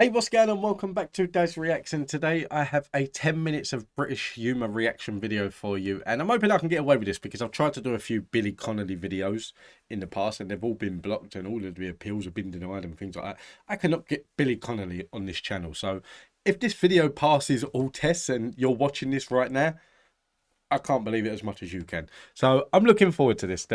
Hey, what's going on? Welcome back to Daz Reacts, and today I have a 10 minutes of British humour reaction video for you, and I'm hoping I can get away with this because I've tried to do a few Billy Connolly videos in the past and they've all been blocked and all of the appeals have been denied and things like that. I cannot get Billy Connolly on this channel, so if this video passes all tests and you're watching this right now, I can't believe it as much as you can. So I'm looking forward to this.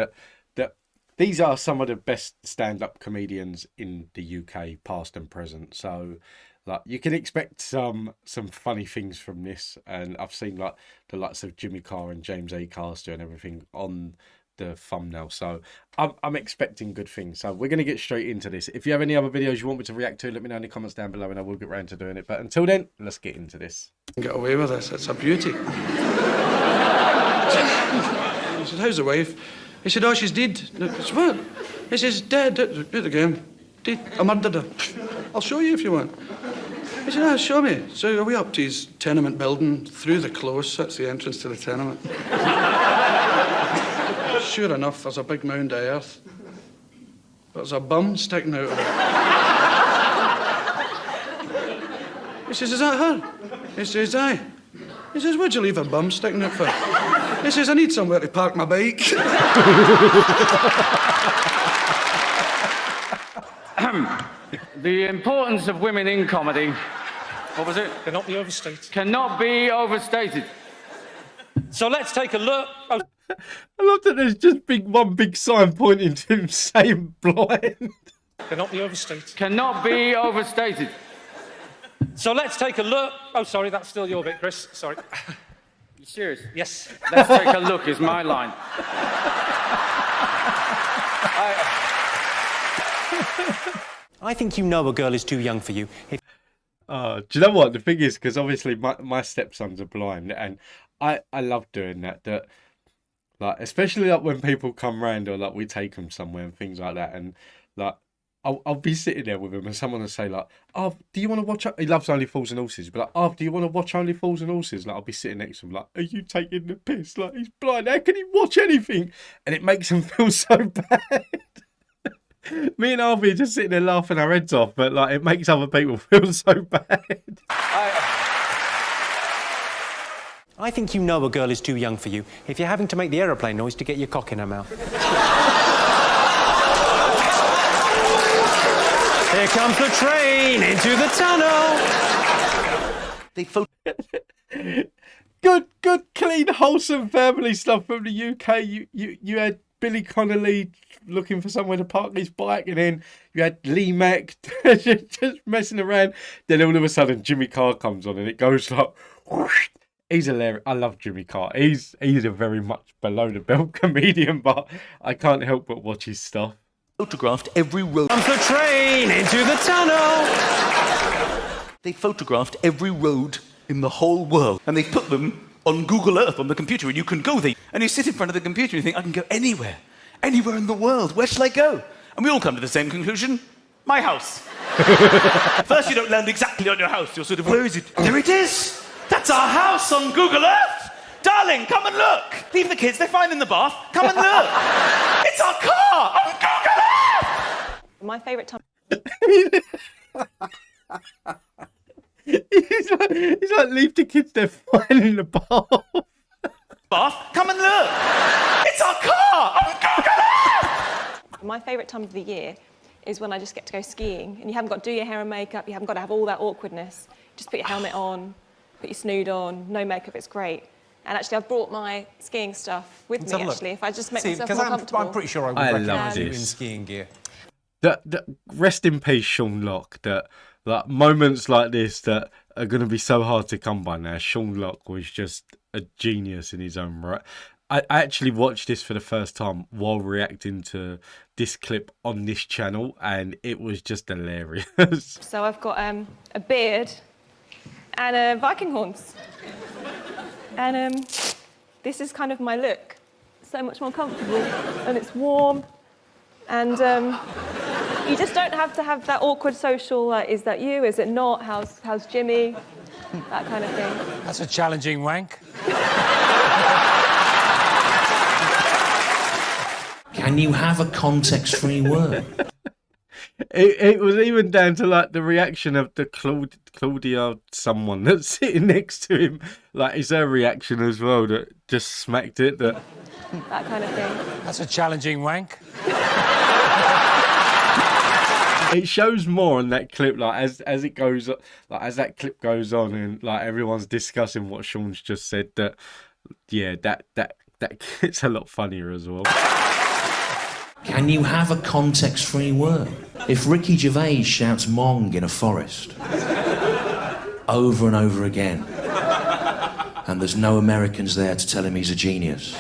These are some of the best stand-up comedians in the UK, past and present. So, like, you can expect some funny things from this. And I've seen like the likes of Jimmy Carr and James Acaster and everything on the thumbnail. So I'm expecting good things. So we're going to get straight into this. If you have any other videos you want me to react to, let me know in the comments down below, and I will get round to doing it. But until then, let's get into this. Get away with this. It's a beauty. He said, "How's the wife?" He said, "Oh, she's dead." I said, "What?" He says, "Dead." Do it again. Dead. I murdered her. "I'll show you if you want." He said, "Ah, show me." So are we up to his tenement building, through the close. That's the entrance to the tenement. Sure enough, there's a big mound of earth. But there's a bum sticking out of it. He says, "Is that her?" He says, "Aye." He says, "What'd you leave a bum sticking out for?" He says, "I need somewhere to park my bike." The importance of women in comedy, what was it? Cannot be overstated. Cannot be overstated. So let's take a look. Oh, I love that there's just one big sign pointing to him saying blind. cannot be overstated. Cannot be overstated. So let's take a look. Oh, sorry, that's still your bit, Chris. Sorry. You serious? Yes. Let's take a look is my line. I think you know a girl is too young for you. Do you know what? The thing is, because obviously my stepsons are blind, and I love doing that. That, like, especially like when people come round or like we take them somewhere and things like that, and like I'll be sitting there with him and someone will say like, "Oh, do you want to watch?" He loves Only Fools and Horses, but like, "Oh, do you want to watch Only Fools and Horses?" Like, I'll be sitting next to him like, "Are you taking the piss? Like, he's blind. How can he watch anything?" And it makes him feel so bad. Me and Harvey are just sitting there laughing our heads off, but like it makes other people feel so bad. I think you know a girl is too young for you if you're having to make the aeroplane noise to get your cock in her mouth. Here comes the train into the tunnel. Good, clean, wholesome family stuff from the UK. You had Billy Connolly looking for somewhere to park his bike, and then you had Lee Mack just messing around. Then all of a sudden Jimmy Carr comes on and it goes like whoosh. He's hilarious. I love Jimmy Carr. He's a very much below the belt comedian, but I can't help but watch his stuff. Photographed every road. Comes the train into the tunnel. They photographed every road in the whole world, and they put them on Google Earth on the computer, and you can go there. And you sit in front of the computer and you think, I can go anywhere in the world. Where shall I go? And we all come to the same conclusion: my house. First, you don't land exactly on your house. You're sort of, where is it? There it is. That's our house on Google Earth. Darling, come and look. Leave the kids, they're fine in the bath. Come and look. It's our car on Google Earth. My favourite time. He's like, leave the kids, they're fine in the bath. Come and look. It's our car on Google Earth. My favourite time of the year is when I just get to go skiing and you haven't got to do your hair and makeup, you haven't got to have all that awkwardness. Just put your helmet on, put your snood on, no makeup, it's great. And actually, I've brought my skiing stuff with me, actually, if I just make myself more comfortable. I'm pretty sure I would recognise you in skiing gear. Rest in peace, Sean Locke. That like moments like this that are going to be so hard to come by now. Sean Locke was just a genius in his own right. I actually watched this for the first time while reacting to this clip on this channel, and it was just hilarious. So I've got a beard and Viking horns. And this is kind of my look. So much more comfortable, and it's warm. And you just don't have to have that awkward social, like, is that you, is it not, how's Jimmy? That kind of thing. That's a challenging wank. Can you have a context-free word? It was even down to like the reaction of the Claudia someone that's sitting next to him. Like, it's her reaction as well that just smacked it. That kind of thing. That's a challenging wank. it shows more on that clip, like as it goes, like as that clip goes on, and like everyone's discussing what Sean's just said. That yeah, that gets a lot funnier as well. Can you have a context-free word? If Ricky Gervais shouts "mong" in a forest over and over again, and there's no Americans there to tell him he's a genius.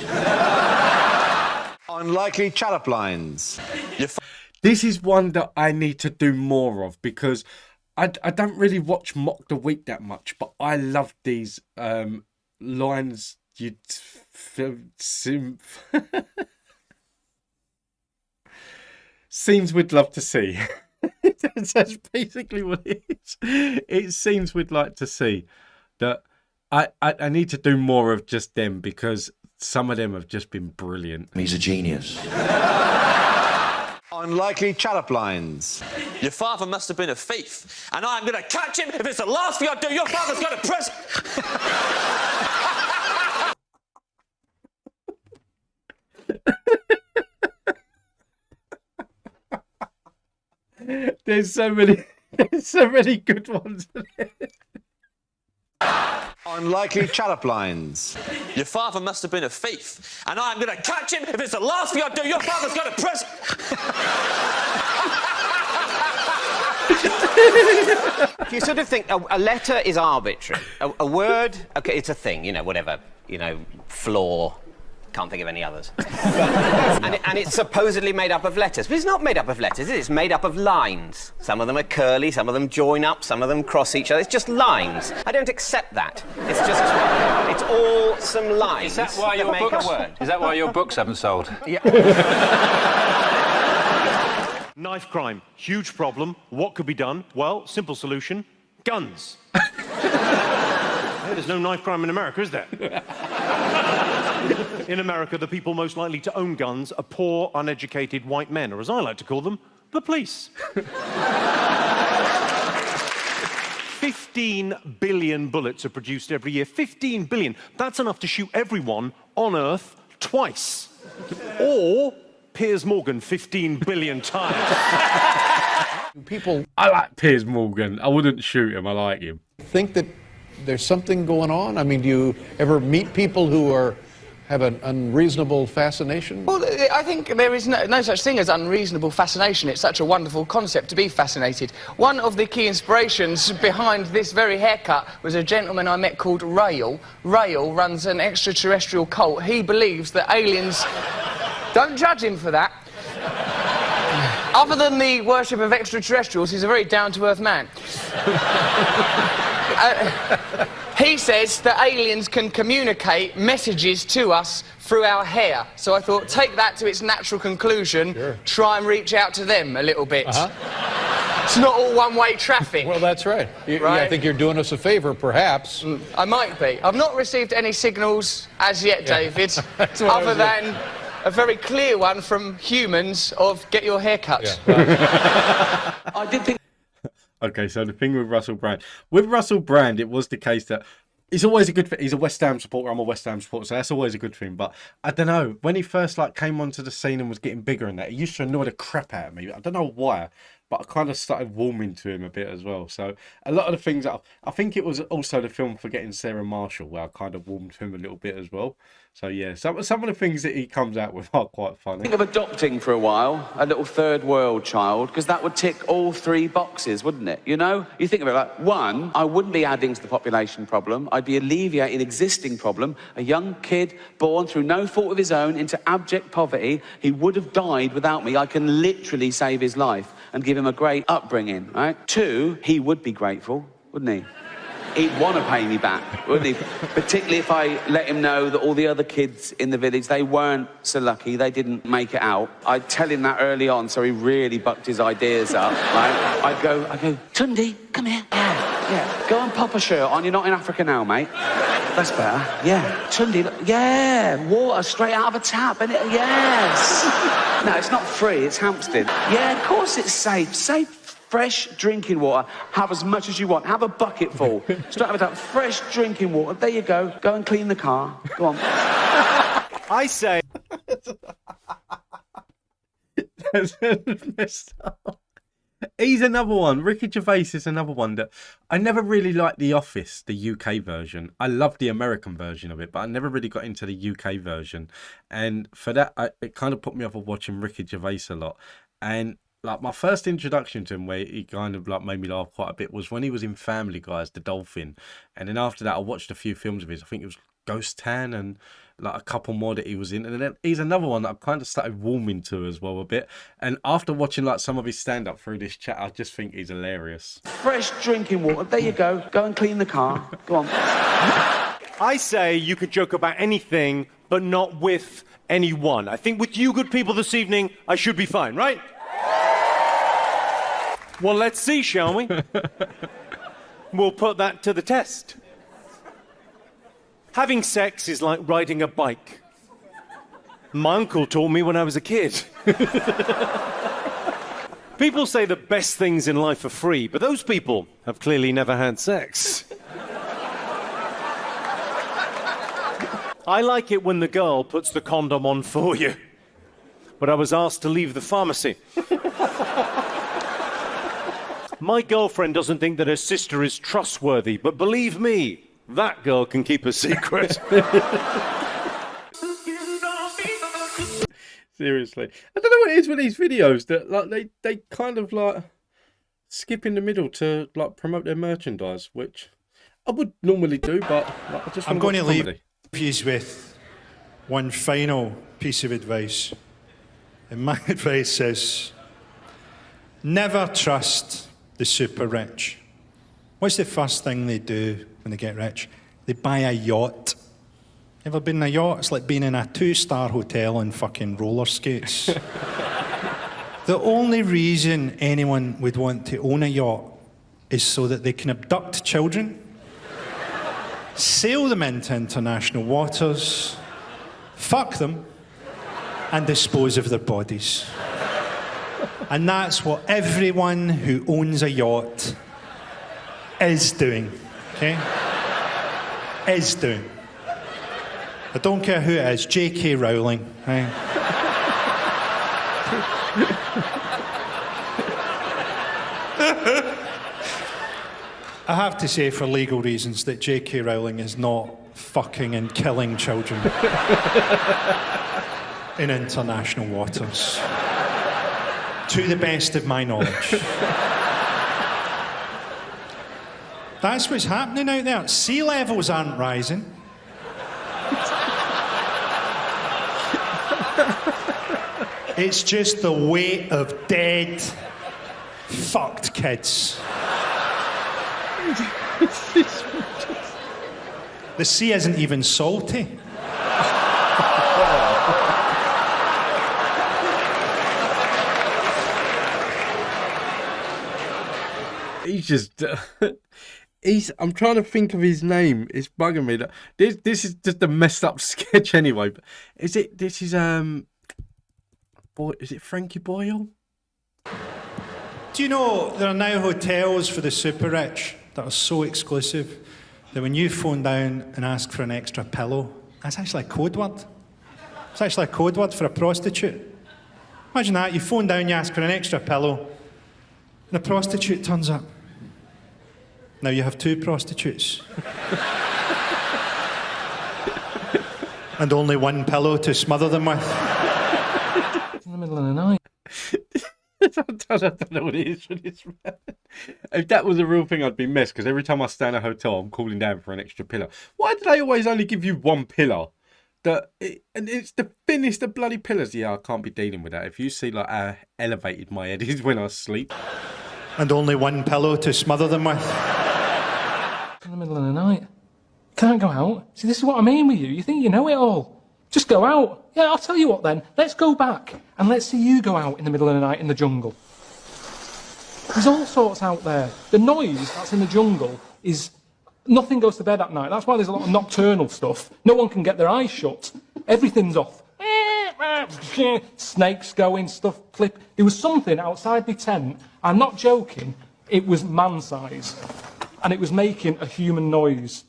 Unlikely chat-up lines. This is one that I need to do more of, because I don't really watch Mock the Week that much, but I love these lines you'd scenes we'd love to see. That's basically what it is. It's scenes we'd like to see. That I need to do more of just them, because some of them have just been brilliant. He's a genius. Unlikely chat-up lines. Your father must have been a thief, and I'm going to catch him. If it's the last thing I do, your father's going to prison. There's so many good ones in it. Unlikely chat-up lines. Your father must have been a thief, and I'm going to catch him. If it's the last thing I do, your father's going to prison. You sort of think a letter is arbitrary. A word, okay, it's a thing, you know, whatever. You know, floor. Can't think of any others. and it's supposedly made up of letters. But it's not made up of letters, it's made up of lines. Some of them are curly, some of them join up, some of them cross each other. It's just lines. I don't accept that. It's just... it's all some lines. Is that why your make books... a word. Is that why your books haven't sold? Yeah. Knife crime, huge problem. What could be done? Well, simple solution, guns. There's no knife crime in America, is there? In America, the people most likely to own guns are poor, uneducated white men, or as I like to call them, the police. 15 billion bullets are produced every year. 15 billion. That's enough to shoot everyone on Earth twice. Or Piers Morgan 15 billion times. I like Piers Morgan. I wouldn't shoot him. I like him. Think that there's something going on? I mean, do you ever meet people who have an unreasonable fascination? Well, I think there is no such thing as unreasonable fascination. It's such a wonderful concept to be fascinated. One of the key inspirations behind this very haircut was a gentleman I met called Rail. Rail runs an extraterrestrial cult. He believes that aliens... Don't judge him for that. Other than the worship of extraterrestrials, he's a very down-to-earth man. He says that aliens can communicate messages to us through our hair. So I thought, take that to its natural conclusion, sure. Try and reach out to them a little bit. It's not all one-way traffic. Well, that's right. Right? Yeah, I think you're doing us a favour, perhaps. I might be. I've not received any signals as yet, David, other than a very clear one from humans of get your hair cut. Yeah, right. I did think... Okay, so the thing with Russell Brand. With Russell Brand, it was the case that it's always a good thing. He's a West Ham supporter. I'm a West Ham supporter, so that's always a good thing. But I don't know, when he first came onto the scene and was getting bigger and that, it used to annoy the crap out of me. I don't know why, but I kind of started warming to him a bit as well. So a lot of the things that I think it was also the film Forgetting Sarah Marshall where I kind of warmed to him a little bit as well. So yeah, some of the things that he comes out with are quite funny. Think of adopting for a while, a little third world child, because that would tick all three boxes, wouldn't it? You know? You think of it like, one, I wouldn't be adding to the population problem. I'd be alleviating an existing problem. A young kid born through no fault of his own into abject poverty. He would have died without me. I can literally save his life and give him a great upbringing, right? Two, he would be grateful, wouldn't he? He'd want to pay me back, wouldn't he? Particularly if I let him know that all the other kids in the village, they weren't so lucky, they didn't make it out. I'd tell him that early on, so he really bucked his ideas up, right? I'd go, Tundi, come here. Yeah, go and pop a shirt on, you're not in Africa now, mate. That's better. Yeah. Tundi, yeah. Water straight out of a tap, innit? Yes. No, it's not free. It's Hampstead. Yeah, of course it's safe. Safe, fresh drinking water. Have as much as you want. Have a bucket full. Straight out of a tap. Fresh drinking water. There you go. Go and clean the car. Go on. I say... That's messed up. He's another one. Ricky Gervais is another one that I never really liked. The Office, the UK version. I love the American version of it, but I never really got into the UK version. And for that, it kind of put me off of watching Ricky Gervais a lot. And like my first introduction to him, where he kind of like made me laugh quite a bit, was when he was in Family Guy as the Dolphin. And then after that, I watched a few films of his. I think it was Ghost Town and like a couple more that he was in, and then he's another one that I've kind of started warming to as well a bit. And after watching like some of his stand-up through this chat, I just think he's hilarious. Fresh drinking water. There you go. Go and clean the car. Go on. I say you could joke about anything, but not with anyone. I think with you good people this evening, I should be fine, right? Well, let's see, shall we? We'll put that to the test. Having sex is like riding a bike. My uncle taught me when I was a kid. People say the best things in life are free, but those people have clearly never had sex. I like it when the girl puts the condom on for you, but I was asked to leave the pharmacy. My girlfriend doesn't think that her sister is trustworthy, but believe me, that girl can keep a secret. Seriously. I don't know what it is with these videos that like they kind of like skip in the middle to like promote their merchandise, which I would normally do, but like, I just I'm going to leave you with one final piece of advice. And my advice is never trust the super rich. What's the first thing they do when they get rich? They buy a yacht. Ever been in a yacht? It's like being in a 2-star hotel on fucking roller skates. The only reason anyone would want to own a yacht is so that they can abduct children, sail them into international waters, fuck them, and dispose of their bodies. And that's what everyone who owns a yacht is doing, okay? Is doing. I don't care who it is, J.K. Rowling, right? I have to say, for legal reasons, that J.K. Rowling is not fucking and killing children in international waters. To the best of my knowledge. That's what's happening out there. Sea levels aren't rising. It's just the weight of dead, fucked kids. The sea isn't even salty. He's just I'm trying to think of his name. It's bugging me. This is just a messed up sketch anyway. But is it Frankie Boyle? Do you know there are now hotels for the super rich that are so exclusive that when you phone down and ask for an extra pillow, that's actually a code word. It's actually a code word for a prostitute. Imagine that, you phone down, you ask for an extra pillow, and a prostitute turns up. Now you have 2 prostitutes. And only 1 pillow to smother them with. In the middle of the night. I don't know what it is for this man. If that was a real thing, I'd be messed, because every time I stay in a hotel, I'm calling down for an extra pillow. Why do they always only give you 1 pillow? And it's the thinnest of bloody pillows. Yeah, I can't be dealing with that. If you see like how elevated my head is when I sleep. And only 1 pillow to smother them with. In the middle of the night. Can't go out. See, this is what I mean with you. You think you know it all. Just go out. Yeah, I'll tell you what then. Let's go back and let's see you go out in the middle of the night in the jungle. There's all sorts out there. The noise that's in the jungle is Nothing goes to bed at night. That's why there's a lot of nocturnal stuff. No one can get their eyes shut. Everything's off. Snakes going, stuff clip. There was something outside the tent. I'm not joking. It was man-size. And it was making a human noise.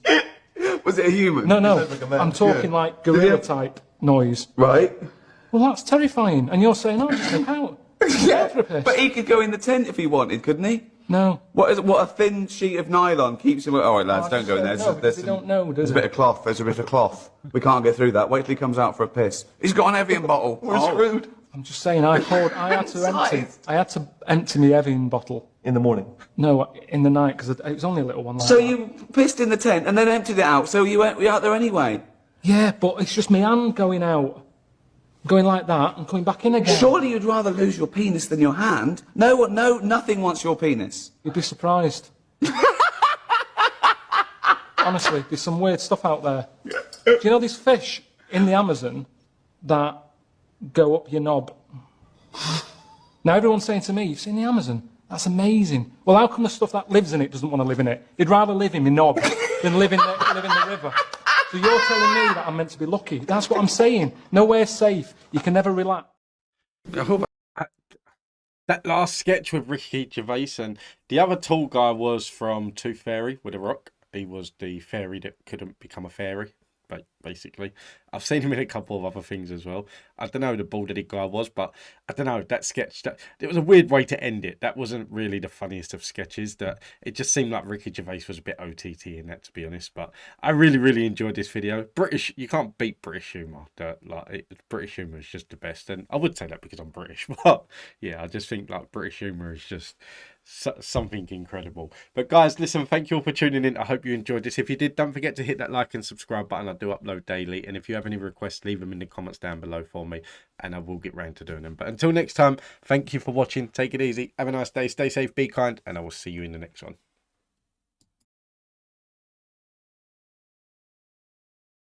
Was it a human? No, no. Like a man. I'm talking Yeah. like gorilla-type noise. Right. Well, that's terrifying. And you're saying, oh, just nip out. Yeah, but he could go in the tent if he wanted, couldn't he? No. What a thin sheet of nylon keeps him... All right, lads, I don't just go in don't there. know, because they don't know, do There's a they? bit of cloth. There's a bit of cloth. We can't get through that. Wait till he comes out for a piss. He's got an Evian bottle. We're screwed. I'm just saying, I had to empty my Evian bottle. In the morning? No, in the night, because it was only a little one. Like So that. you pissed in the tent and then emptied it out, so you were out there anyway? Yeah, but it's just my hand going out. Going like that and coming back in again. Surely you'd rather lose your penis than your hand? No, nothing wants your penis. You'd be surprised. Honestly, there's some weird stuff out there. Do you know these fish in the Amazon that go up your knob? Now everyone's saying to me, you've seen the Amazon? That's amazing. Well, how come the stuff that lives in it doesn't want to live in it? You'd rather live in my knob than live in the river. So you're telling me that I'm meant to be lucky. That's what I'm saying. Nowhere's safe. You can never relax. That last sketch with Ricky Gervais, and the other tall guy was from Tooth Fairy with a rock. He was the fairy that couldn't become a fairy, basically. I've seen him in a couple of other things as well. I don't know who the bald-headed guy was, but I don't know, that sketch, it was a weird way to end it. That wasn't really the funniest of sketches. That it just seemed like Ricky Gervais was a bit OTT in that, to be honest. But I really, really enjoyed this video. British, you can't beat British humour. British humour is just the best. And I would say that because I'm British. But yeah, I just think like British humour is just something incredible. But guys, listen, thank you all for tuning in. I hope you enjoyed this. If you did, don't forget to hit that like and subscribe button. I do upload daily, and if you have any requests, leave them in the comments down below for me and I will get round to doing them. But until next time, thank you for watching. Take it easy, have a nice day, stay safe, be kind, and I will see you in the next one.